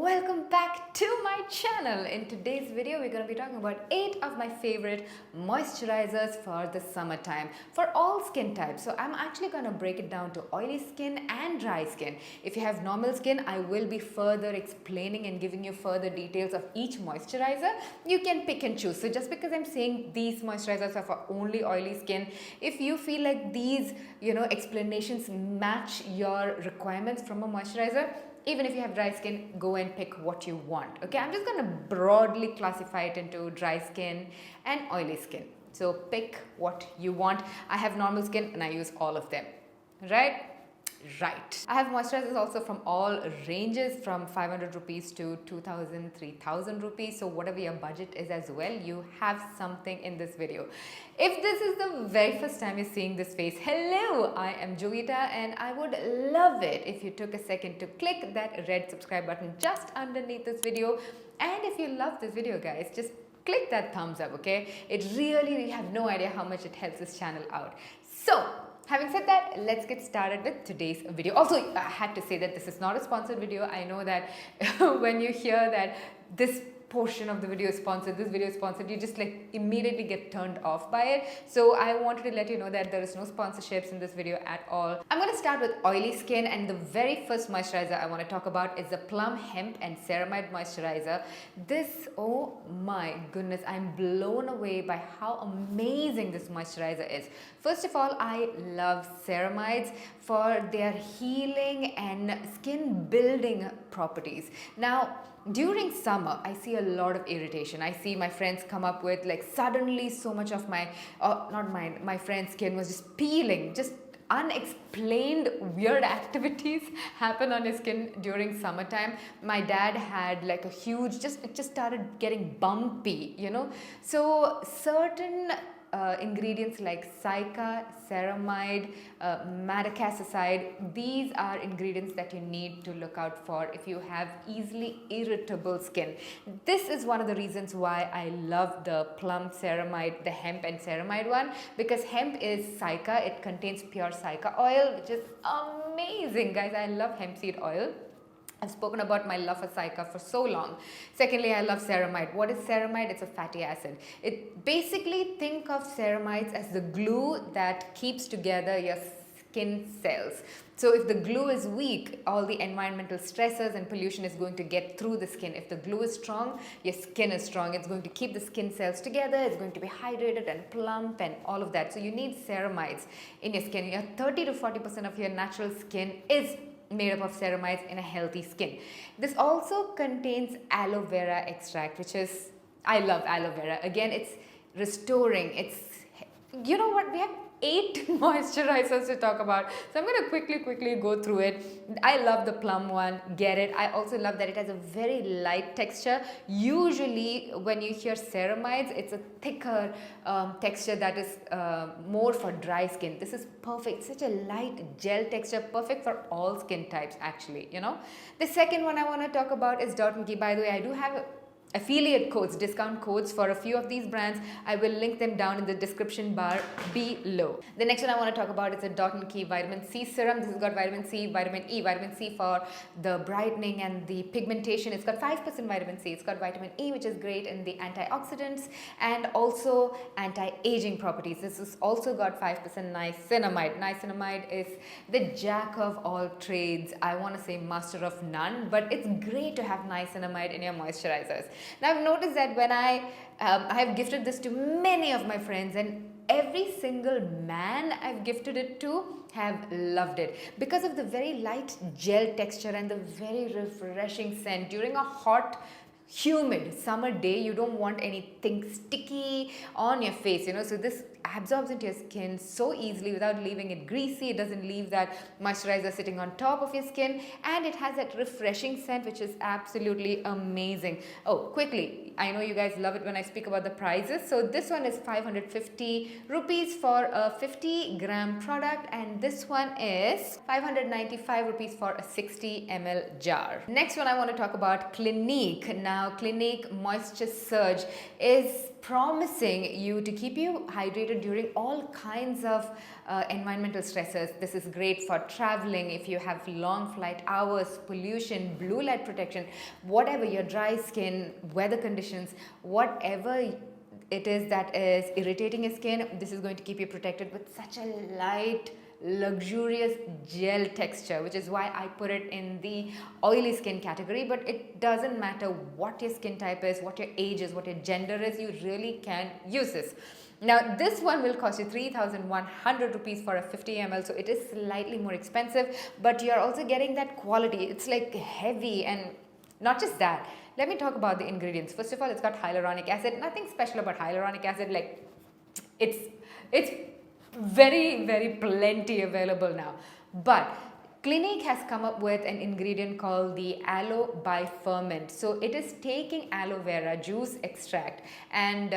welcome back to my channel. In today's video we're going to be talking about 8 of my favorite moisturizers for the summertime for all skin types. So I'm actually going to break it down to oily skin and dry skin. If you have normal skin, I will be further explaining and giving you further details of each moisturizer. You can pick and choose. So just because I'm saying these moisturizers are for only oily skin, if you feel like these explanations match your requirements from a moisturizer, even if you have dry skin, go and pick what you want. Okay, I'm just going to broadly classify it into dry skin and oily skin. So pick what you want. I have normal skin and I use all of them, right? Right. I have moisturizers also from all ranges, from 500 rupees to 2000, 3000 rupees. So whatever your budget is as well, you have something in this video. If this is the very first time you're seeing this face, hello, I am Jovita and I would love it if you took a second to click that red subscribe button just underneath this video. And if you love this video, guys, just click that thumbs up, okay? It really, you have no idea how much it helps this channel out. So, having said that, let's get started with today's video. Also, I had to say that this is not a sponsored video. I know that when you hear that this portion of the video is sponsored, this video is sponsored, you just like immediately get turned off by it. So I wanted to let you know that there is no sponsorships in this video at all. I'm going to start with oily skin, and the very first moisturizer I want to talk about is the Plum Hemp and Ceramide Moisturizer. This, oh my goodness, I'm blown away by how amazing this moisturizer is. First of all, I love ceramides for their healing and skin building properties. Now, during summer, I see a lot of irritation. I see my friends come up with like suddenly so much of my friend's skin was just peeling, just unexplained weird activities happen on his skin during summertime. My dad had like a huge, it just started getting bumpy, So certain ingredients like cica, ceramide, madecassoside, these are ingredients that you need to look out for if you have easily irritable skin. This is one of the reasons why I love the Plum ceramide, the hemp and ceramide one, because hemp is cica, it contains pure cica oil, which is amazing, guys. I love hemp seed oil. I've spoken about my love for cica for so long. Secondly, I love ceramide. What is ceramide? It's a fatty acid. It basically, think of ceramides as the glue that keeps together your skin cells. So if the glue is weak, all the environmental stressors and pollution is going to get through the skin. If the glue is strong, your skin is strong. It's going to keep the skin cells together. It's going to be hydrated and plump and all of that. So you need ceramides in your skin. Your 30 to 40% of your natural skin is made up of ceramides in a healthy skin. This also contains aloe vera extract, which is, I love aloe vera. Again, it's restoring. It's, you know what, we have 8 moisturizers to talk about. So I'm going to quickly go through it. I love the Plum one, get it. I also love that it has a very light texture. Usually when you hear ceramides, it's a thicker texture that is more for dry skin. This is perfect. Such a light gel texture, perfect for all skin types actually, The second one I want to talk about is Dot&Key. By the way, I do have affiliate codes, discount codes for a few of these brands. I will link them down in the description bar below. The next one I want to talk about is the Dot&Key Vitamin C Serum. This has got vitamin C, vitamin E, vitamin C for the brightening and the pigmentation. It's got 5% vitamin C. It's got vitamin E, which is great in the antioxidants and also anti-aging properties. This has also got 5% niacinamide. Niacinamide is the jack of all trades. I want to say master of none, but it's great to have niacinamide in your moisturizers. Now I've noticed that when I have gifted this to many of my friends, and every single man I've gifted it to have loved it because of the very light gel texture and the very refreshing scent. During a hot, humid summer day, you don't want anything sticky on your face, so this absorbs into your skin so easily without leaving it greasy. It doesn't leave that moisturizer sitting on top of your skin, and it has that refreshing scent, which is absolutely amazing. Oh, quickly, I know you guys love it when I speak about the prices. So this one is 550 rupees for a 50 gram product, and this one is 595 rupees for a 60 ml jar. Next one I want to talk about Clinique. Now Clinique Moisture Surge is promising you to keep you hydrated during all kinds of environmental stressors. This is great for traveling, if you have long flight hours, pollution, blue light protection, whatever your dry skin, weather conditions, whatever it is that is irritating your skin, this is going to keep you protected with such a light, luxurious gel texture, which is why I put it in the oily skin category. But it doesn't matter what your skin type is, what your age is, what your gender is, you really can use this. Now this one will cost you 3,100 rupees for a 50 ml, so it is slightly more expensive, but you're also getting that quality. It's like heavy, and not just that. Let me talk about the ingredients. First of all, it's got hyaluronic acid. Nothing special about hyaluronic acid, like it's very plenty available now. But Clinique has come up with an ingredient called the aloe biferment. So it is taking aloe vera juice extract and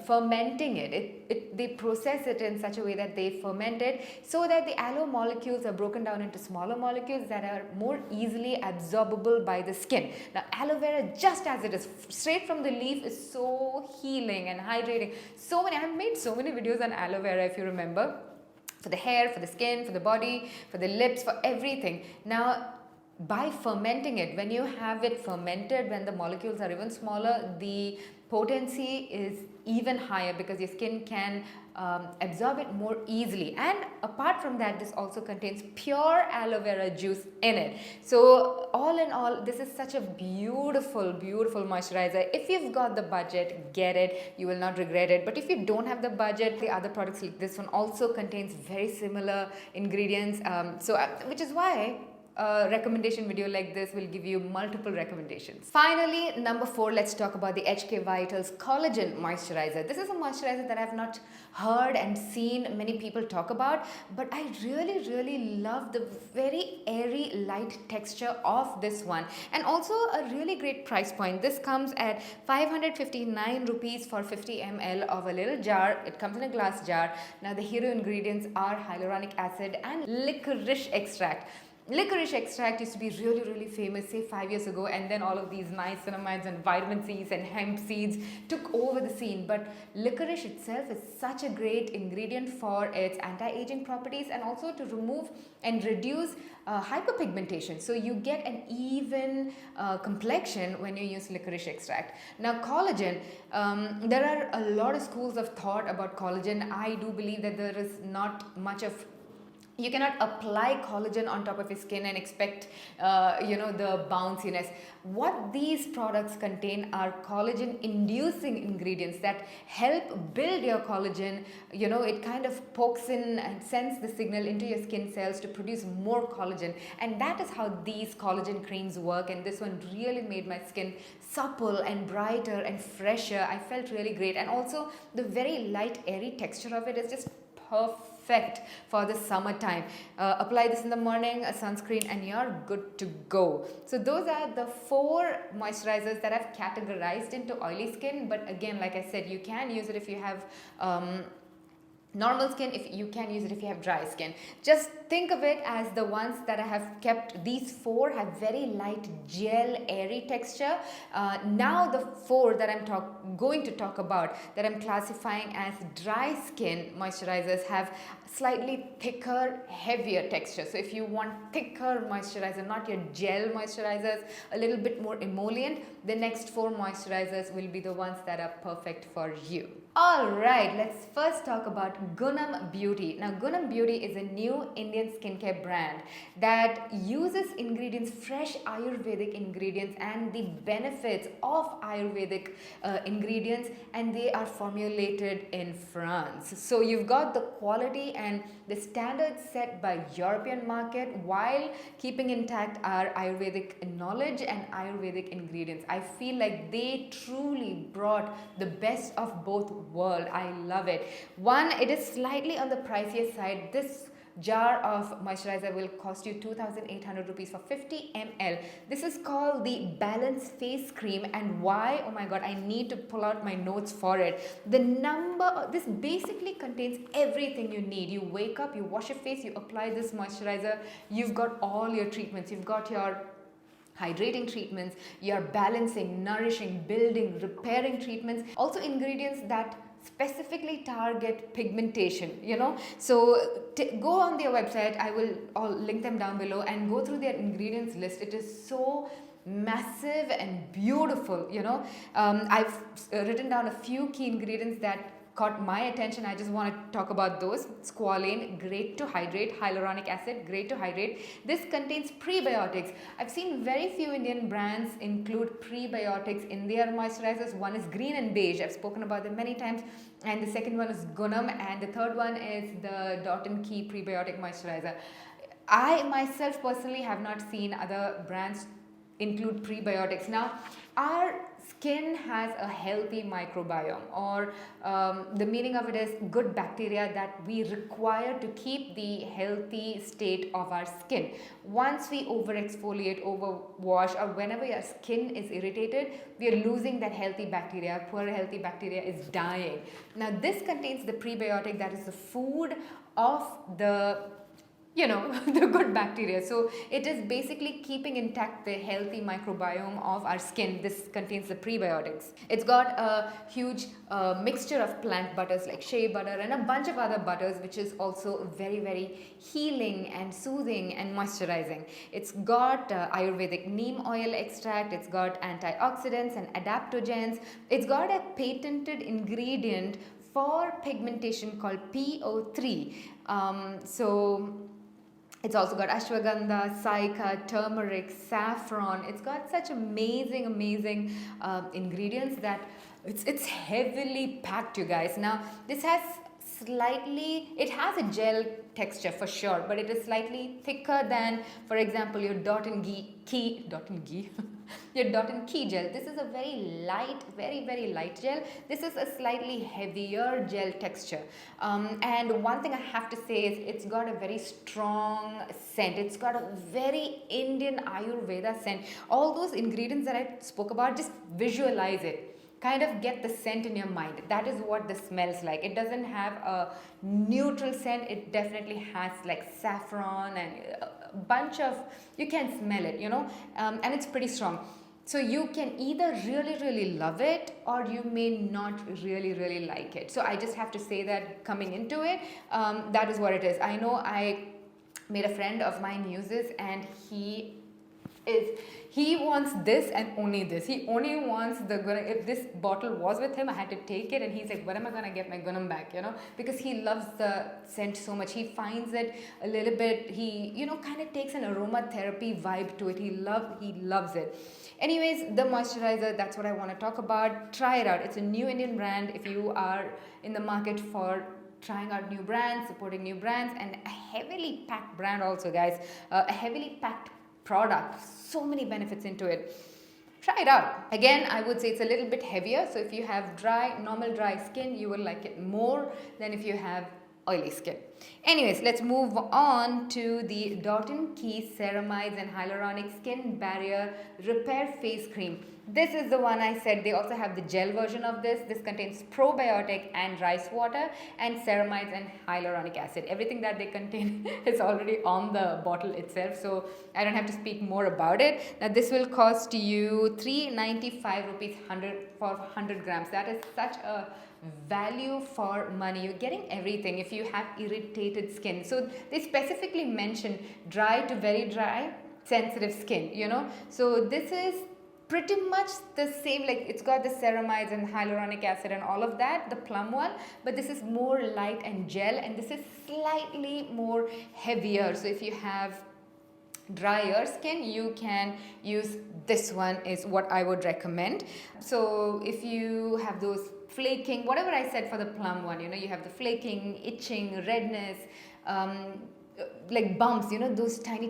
fermenting it. They process it in such a way that they ferment it so that the aloe molecules are broken down into smaller molecules that are more easily absorbable by the skin. Now aloe vera, just as it is straight from the leaf, is so healing and hydrating. I have made so many videos on aloe vera, if you remember. For the hair, for the skin, for the body, for the lips, for everything. Now, by fermenting it, when you have it fermented, when the molecules are even smaller, the potency is even higher because your skin can absorb it more easily. And apart from that, this also contains pure aloe vera juice in it. So all in all, this is such a beautiful moisturizer. If you've got the budget, get it. You will not regret it. But if you don't have the budget, the other products like this one also contains very similar ingredients. Which is why a recommendation video like this will give you multiple recommendations. Finally, number 4, let's talk about the HK Vital's Collagen Moisturizer. This is a moisturizer that I've not heard and seen many people talk about, but I really love the very airy light texture of this one, and also a really great price point. This comes at 559 rupees for 50 ml of a little jar. It comes in a glass jar. Now the hero ingredients are hyaluronic acid and licorice extract. Licorice extract used to be really famous, say 5 years ago, and then all of these niacinamides and vitamin C's and hemp seeds took over the scene. But licorice itself is such a great ingredient for its anti-aging properties and also to remove and reduce hyperpigmentation. So you get an even complexion when you use licorice extract. Now collagen, there are a lot of schools of thought about collagen. I do believe that there is not much of you cannot apply collagen on top of your skin and expect, the bounciness. What these products contain are collagen-inducing ingredients that help build your collagen. It kind of pokes in and sends the signal into your skin cells to produce more collagen. And that is how these collagen creams work. And this one really made my skin supple and brighter and fresher. I felt really great. And also the very light, airy texture of it is just perfect for the summertime. Apply this in the morning, a sunscreen, and you're good to go. So those are the 4 moisturizers that I've categorized into oily skin. But again, like I said, you can use it if you have normal skin, if you can use it if you have dry skin. Just think of it as the ones that I have kept. These 4 have very light gel airy texture. Now the 4 that I'm going to talk about, that I'm classifying as dry skin moisturizers, have slightly thicker, heavier texture. So if you want thicker moisturizer, not your gel moisturizers, a little bit more emollient, the next 4 moisturizers will be the ones that are perfect for you. Alright, let's first talk about Gunam Beauty. Now Gunam Beauty is a new Indian skincare brand that uses ingredients, fresh Ayurvedic ingredients, and the benefits of Ayurvedic ingredients, and they are formulated in France. So you've got the quality and the standards set by European market while keeping intact our Ayurvedic knowledge and Ayurvedic ingredients. I feel like they truly brought the best of both worlds. I love it. One, it is slightly on the pricier side. This jar of moisturizer will cost you 2,800 rupees for 50 ml. This is called the Balance Face Cream. And why? Oh my god, I need to pull out my notes for it. This basically contains everything you need. You wake up, you wash your face, you apply this moisturizer, you've got all your treatments. You've got your hydrating treatments, you're balancing, nourishing, building, repairing treatments, also ingredients that specifically target pigmentation, you know. So go on their website, I will all link them down below, and go through their ingredients list. It is so massive and beautiful, you know. I've written down a few key ingredients that caught my attention. I just want to talk about those. Squalane, great to hydrate. Hyaluronic acid, great to hydrate. This contains prebiotics. I've seen very few Indian brands include prebiotics in their moisturizers. One is green and beige. I've spoken about them many times. And the second one is Gunam, and the third one is the Dot & Key prebiotic moisturizer. I myself personally have not seen other brands include prebiotics. Now, our skin has a healthy microbiome, or the meaning of it is good bacteria that we require to keep the healthy state of our skin. Once we over exfoliate, over wash, or whenever your skin is irritated, we are losing that healthy bacteria. Poor healthy bacteria is dying. Now this contains the prebiotic, that is the food of the the good bacteria. So it is basically keeping intact the healthy microbiome of our skin. This contains the prebiotics. It's got a huge mixture of plant butters like shea butter and a bunch of other butters, which is also very, very healing and soothing and moisturizing. It's got Ayurvedic neem oil extract. It's got antioxidants and adaptogens. It's got a patented ingredient for pigmentation called PO3. It's also got ashwagandha, saika, turmeric, saffron. It's got such amazing ingredients that it's heavily packed, you guys. Now, this has it has a gel texture for sure, but it is slightly thicker than, for example, your Dot & Key your Dot & Key gel. This is a very light, very light gel. This is a slightly heavier gel texture. And one thing I have to say is it's got a very strong scent. It's got a very Indian Ayurveda scent. All those ingredients that I spoke about, just visualize it. Kind of get the scent in your mind. That is what this smells like. It doesn't have a neutral scent. It definitely has like saffron and a bunch of, you can smell it, you know, and it's pretty strong. So you can either really love it, or you may not really like it. So I just have to say that coming into it, that is what it is. I know I made a friend of mine use this, and he wants this and only this. He only wants the Gunam. If this bottle was with him, I had to take it, and he's like, when am I gonna get my Gunam back, you know, because he loves the scent so much. He finds it a little bit, he, you know, kind of takes an aromatherapy vibe to it. He loves it. Anyways, the moisturizer, that's what I want to talk about. Try it out. It's a new Indian brand. If you are in the market for trying out new brands, supporting new brands, and a heavily packed brand also, guys, a heavily packed product, so many benefits into it. Try it out. Again, I would say it's a little bit heavier, so if you have normal dry skin, you will like it more than if you have oily skin. Anyways, let's move on to the Dot & Key Ceramides and Hyaluronic Skin Barrier Repair Face Cream. This is the one I said. They also have the gel version of this. This contains probiotic and rice water and ceramides and hyaluronic acid. Everything that they contain is already on the bottle itself, so I don't have to speak more about it. Now, this will cost you 395 rupees for 100 grams. That is such a value for money. You're getting everything if you have irritated skin. So they specifically mention dry to very dry, sensitive skin, you know. So this is pretty much the same, like it's got the ceramides and hyaluronic acid and all of that, the Plum one, but this is more light and gel, and this is slightly more heavier. So if you have drier skin, you can use this one, is what I would recommend. So if you have those flaking, whatever I said for the Plum one, you know, you have the flaking, itching, redness, like bumps, you know, those tiny,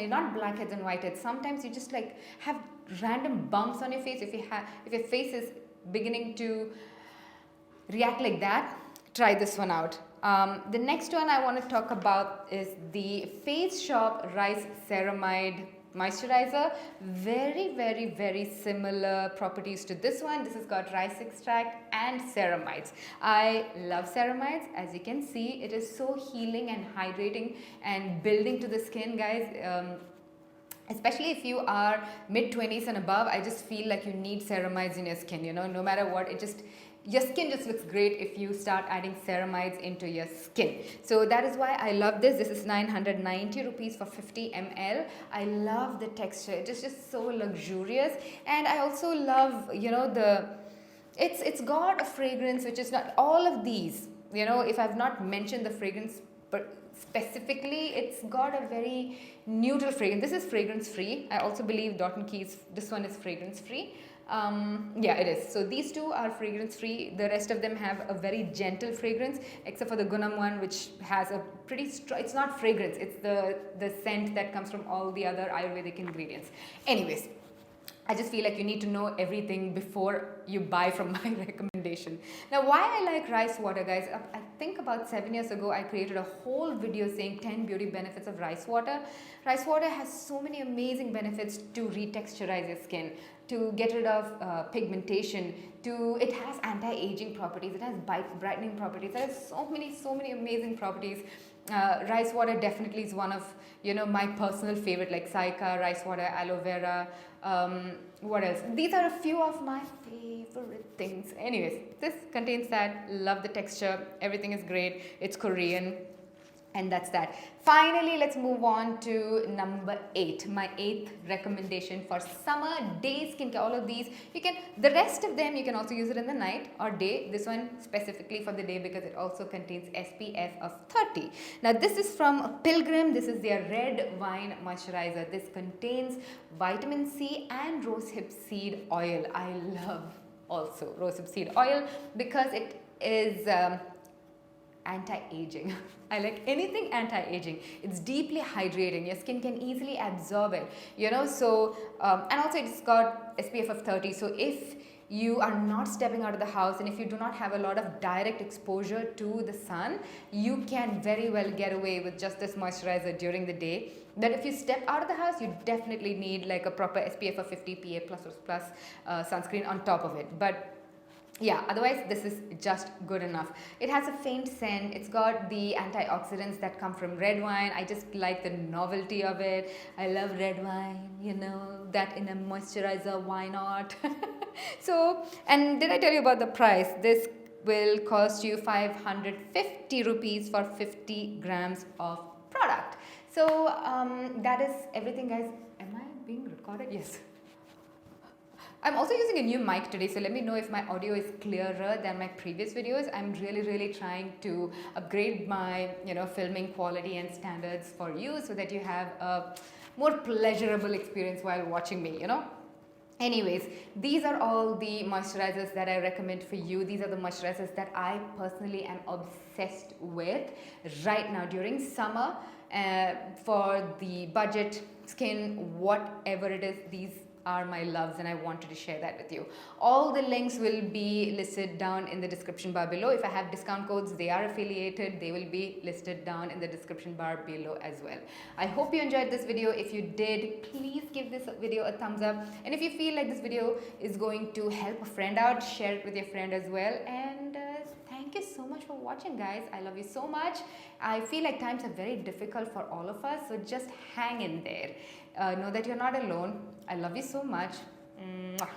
not blackheads and whiteheads. Sometimes you just like have random bumps on your face. If your face is beginning to react like that, try this one out. The next one I want to talk about is the Face Shop Rice Ceramide Moisturizer. Very similar properties to this one. This has got rice extract and ceramides. I love ceramides. As you can see, it is so healing and hydrating and building to the skin, guys. especially if you are mid-20s and above. I just feel like you need ceramides in your skin, you know, no matter what. Your skin just looks great if you start adding ceramides into your skin. So that is why I love this. This is 990 rupees for 50 ml. I love the texture. It is just so luxurious. And I also love, you know, it's got a fragrance which is not all of these, you know, if I've not mentioned the fragrance specifically, it's got a very neutral fragrance. This is fragrance free. I also believe Dot & Key's, this one is fragrance free. Yeah, it is. So these two are fragrance free. The rest of them have a very gentle fragrance, except for the Gunam one, which has a pretty it's not fragrance, it's the scent that comes from all the other Ayurvedic ingredients. Anyways, I just feel like you need to know everything before you buy from my recommendation. Now, why I like rice water, guys, I think about 7 years ago, I created a whole video saying 10 beauty benefits of rice water. Rice water has so many amazing benefits to retexturize your skin, to get rid of pigmentation, it has anti-aging properties, it has brightening properties, it has so many amazing properties. Rice water definitely is one of, you know, my personal favorite, like Saika, rice water, aloe vera. What else? These are a few of my favorite things. Anyways, this contains that. Love the texture. Everything is great. It's Korean. And that's that. Finally, let's move on to number 8. My 8th recommendation for summer day skincare. All of these, the rest of them, you can also use it in the night or day. This one specifically for the day because it also contains SPF of 30. Now, this is from Pilgrim. This is their red wine moisturizer. This contains vitamin C and rosehip seed oil. I love also rosehip seed oil because it is anti-aging. I like anything anti-aging. It's deeply hydrating. Your skin can easily absorb it, you know. So and also it's got SPF of 30. So if you are not stepping out of the house and if you do not have a lot of direct exposure to the sun, you can very well get away with just this moisturizer during the day. But if you step out of the house, you definitely need like a proper SPF of 50 PA+++ sunscreen on top of it. But yeah, otherwise this is just good enough. It has a faint scent. It's got the antioxidants that come from red wine. I just like the novelty of it. I love red wine, you know, that in a moisturizer, why not? So, and did I tell you about the price? This will cost you 550 rupees for 50 grams of product. So that is everything, guys. Am I being recorded? Yes. I'm also using a new mic today, so let me know if my audio is clearer than my previous videos. I'm really trying to upgrade my, you know, filming quality and standards for you so that you have a more pleasurable experience while watching me, you know. Anyways, these are all the moisturizers that I recommend for you. These are the moisturizers that I personally am obsessed with right now during summer for the budget skin, whatever it is. These are my loves and I wanted to share that with you. All the links will be listed down in the description bar below. If I have discount codes, they are affiliated, they will be listed down in the description bar below as well. I hope you enjoyed this video. If you did, please give this video a thumbs up, and if you feel like this video is going to help a friend out, share it with your friend as well. And thank you so much for watching, guys. I love you so much. I feel like times are very difficult for all of us, so just hang in there. Know that you're not alone. I love you so much. Mwah.